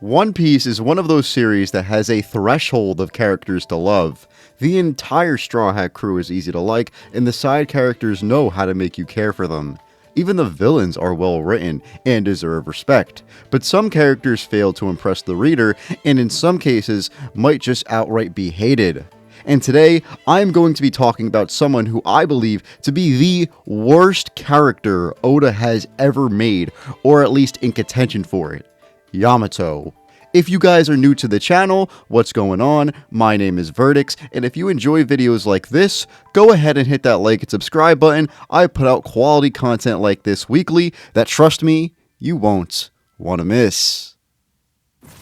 One Piece is one of those series that has a threshold of characters to love. The entire Straw Hat crew is easy to like, and the side characters know how to make you care for them. Even the villains are well written and deserve respect, but some characters fail to impress the reader, and in some cases might just outright be hated. And today, I'm going to be talking about someone who I believe to be the worst character Oda has ever made, or at least in contention for it. Yamato. If you guys are new to the channel, what's going on? My name is Vertics, and if you enjoy videos like this, go ahead and hit that like and subscribe button. I put out quality content like this weekly that, trust me, you won't want to miss.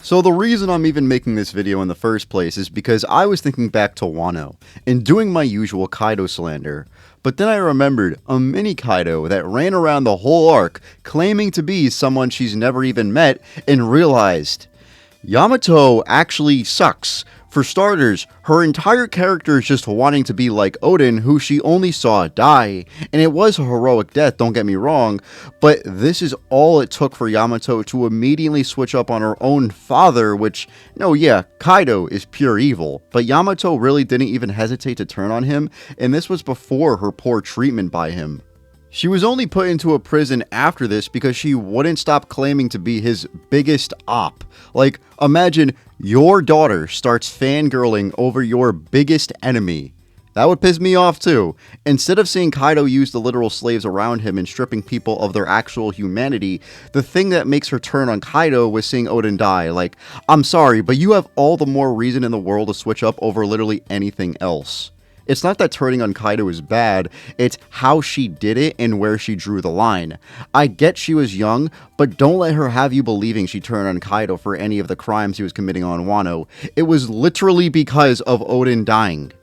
So the reason I'm even making this video in the first place is because I was thinking back to Wano and doing my usual Kaido slander. But then I remembered a mini Kaido that ran around the whole arc claiming to be someone she's never even met, and realized Yamato actually sucks. For starters, her entire character is just wanting to be like Oden, who she only saw die, and it was a heroic death, don't get me wrong, but this is all it took for Yamato to immediately switch up on her own father, which, no, yeah, Kaido is pure evil, but Yamato really didn't even hesitate to turn on him, and this was before her poor treatment by him. She was only put into a prison after this because she wouldn't stop claiming to be his biggest op. Like, imagine your daughter starts fangirling over your biggest enemy. That would piss me off too. Instead of seeing Kaido use the literal slaves around him and stripping people of their actual humanity, the thing that makes her turn on Kaido was seeing Oden die. Like, I'm sorry, but you have all the more reason in the world to switch up over literally anything else. It's not that turning on Kaido is bad, it's how she did it and where she drew the line. I get she was young, but don't let her have you believing she turned on Kaido for any of the crimes he was committing on Wano. It was literally because of Oden dying.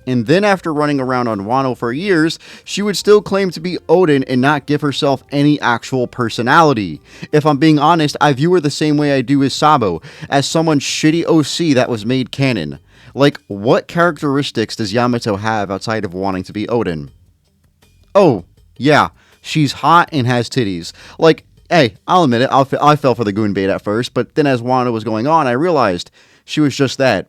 And then after running around on Wano for years, she would still claim to be Oden and not give herself any actual personality. If I'm being honest, I view her the same way I do as Sabo, as someone shitty OC that was made canon. Like, what characteristics does Yamato have outside of wanting to be Oden? Oh, yeah, she's hot and has titties. Like, hey, I'll admit it, I fell for the goon bait at first, but then as Wano was going on, I realized she was just that.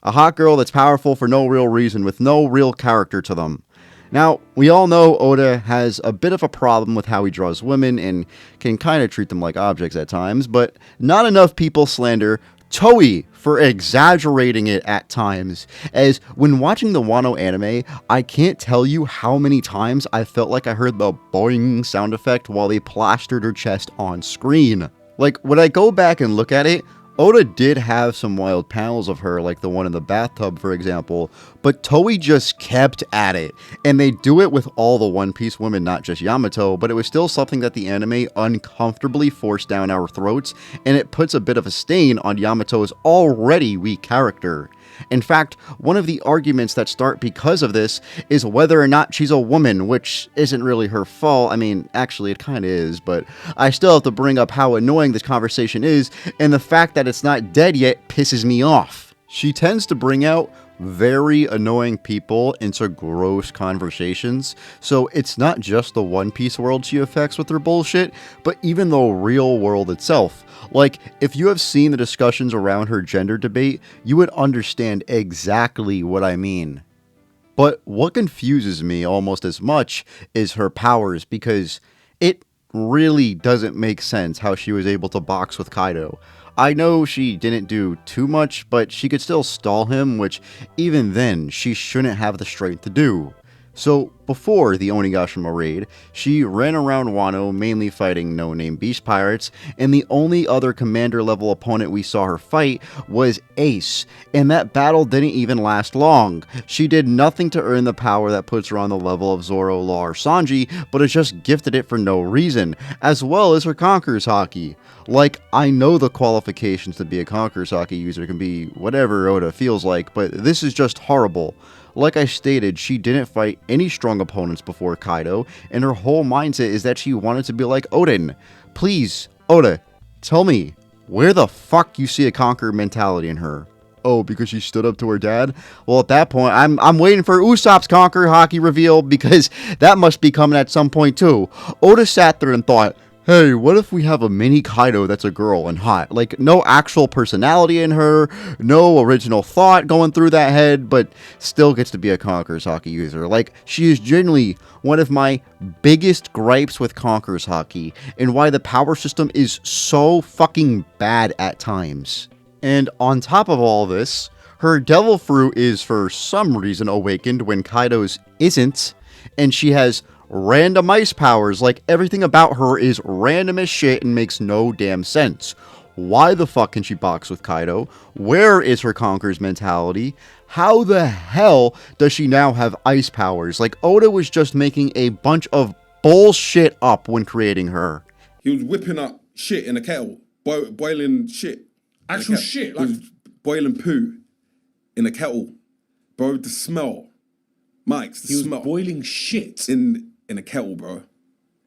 A hot girl that's powerful for no real reason, with no real character to them. Now, we all know Oda has a bit of a problem with how he draws women and can kind of treat them like objects at times, but not enough people slander Toei for exaggerating it at times, as when watching the Wano anime, I can't tell you how many times I felt like I heard the boing sound effect while they plastered her chest on screen. Like, when I go back and look at it, Oda did have some wild panels of her, like the one in the bathtub, for example, but Toei just kept at it, and they do it with all the One Piece women, not just Yamato, but it was still something that the anime uncomfortably forced down our throats, and it puts a bit of a stain on Yamato's already weak character. In fact, one of the arguments that start because of this is whether or not she's a woman, which isn't really her fault. I mean, actually it kind of is, but I still have to bring up how annoying this conversation is, and the fact that it's not dead yet pisses me off. She tends to bring out very annoying people into gross conversations, so it's not just the One Piece world she affects with her bullshit, but even the real world itself. Like, if you have seen the discussions around her gender debate, you would understand exactly what I mean. But what confuses me almost as much is her powers, because it really doesn't make sense how she was able to box with Kaido. I know she didn't do too much, but she could still stall him, which even then, she shouldn't have the strength to do. So, before the Onigashima raid, she ran around Wano mainly fighting no-name beast pirates, and the only other commander-level opponent we saw her fight was Ace, and that battle didn't even last long. She did nothing to earn the power that puts her on the level of Zoro, Law, or Sanji, but is just gifted it for no reason, as well as her Conqueror's Haki. Like, I know the qualifications to be a Conqueror's Haki user can be whatever Oda feels like, but this is just horrible. Like I stated, she didn't fight any strong opponents before Kaido, and her whole mindset is that she wanted to be like Oden. Please, Oda, tell me, where the fuck you see a conqueror mentality in her? Oh, because she stood up to her dad? Well, at that point, I'm waiting for Usopp's Conqueror Haki reveal, because that must be coming at some point too. Oda sat there and thought, hey, what if we have a mini Kaido that's a girl and hot? Like, no actual personality in her, no original thought going through that head, but still gets to be a Conqueror's Haki user. Like, she is genuinely one of my biggest gripes with Conqueror's Haki, and why the power system is so fucking bad at times. And on top of all this, her devil fruit is for some reason awakened when Kaido's isn't, and she has random ice powers. Like, everything about her is random as shit and makes no damn sense. Why the fuck can she box with Kaido? Where is her Conqueror's mentality? How the hell does she now have ice powers? Like, Oda was just making a bunch of bullshit up when creating her. He was whipping up shit in a kettle, boiling shit. Actual shit? Like, he was boiling poo in a kettle. Bro, the smell. Mike's the smell. He was boiling shit in a kettle, bro.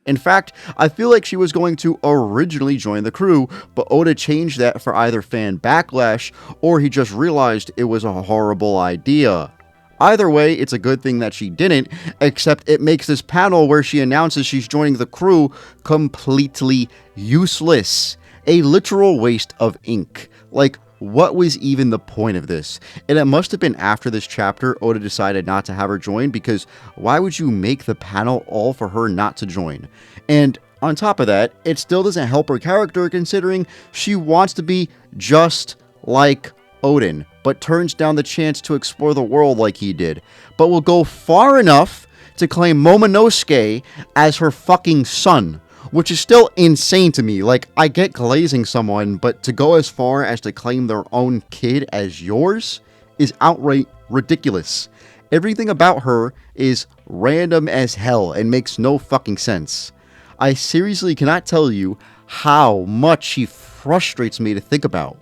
In fact, I feel like she was going to originally join the crew, but Oda changed that for either fan backlash, or he just realized it was a horrible idea. Either way, it's a good thing that she didn't, except it makes this panel where she announces she's joining the crew completely useless. A literal waste of ink. Like, what was even the point of this? And it must have been after this chapter Oda decided not to have her join, because why would you make the panel all for her not to join? And on top of that, it still doesn't help her character, considering she wants to be just like Odin, but turns down the chance to explore the world like he did, but will go far enough to claim Momonosuke as her fucking son. Which is still insane to me. Like, I get glazing someone, but to go as far as to claim their own kid as yours is outright ridiculous. Everything about her is random as hell and makes no fucking sense. I seriously cannot tell you how much she frustrates me to think about.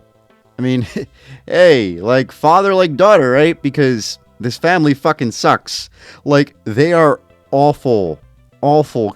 I mean, hey, like father like daughter, right? Because this family fucking sucks. Like, they are awful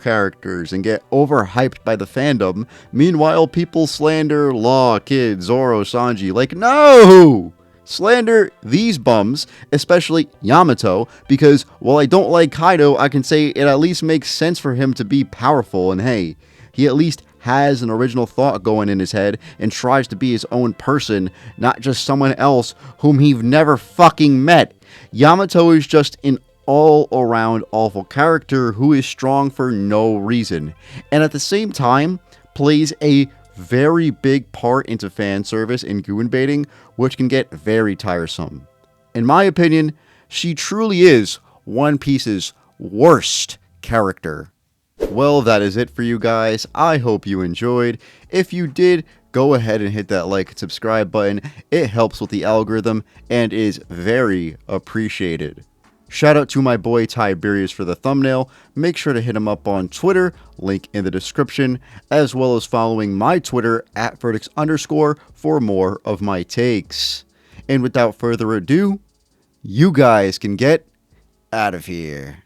characters and get overhyped by the fandom. Meanwhile, people slander Law, Kid, Zoro, Sanji. Like, no! Slander these bums, especially Yamato, because while I don't like Kaido, I can say it at least makes sense for him to be powerful, and hey, he at least has an original thought going in his head and tries to be his own person, not just someone else whom he've never fucking met. Yamato is just an all-around awful character who is strong for no reason, and at the same time plays a very big part into fan service and goon baiting, which can get very tiresome. In my opinion, she truly is One Piece's worst character. Well, that is it for you guys. I hope you enjoyed. If you did, go ahead and hit that like and subscribe button. It helps with the algorithm and is very appreciated. Shout out to my boy Tiberius for the thumbnail. Make sure to hit him up on Twitter, link in the description, as well as following my Twitter at Vertics_ for more of my takes. And without further ado, you guys can get out of here.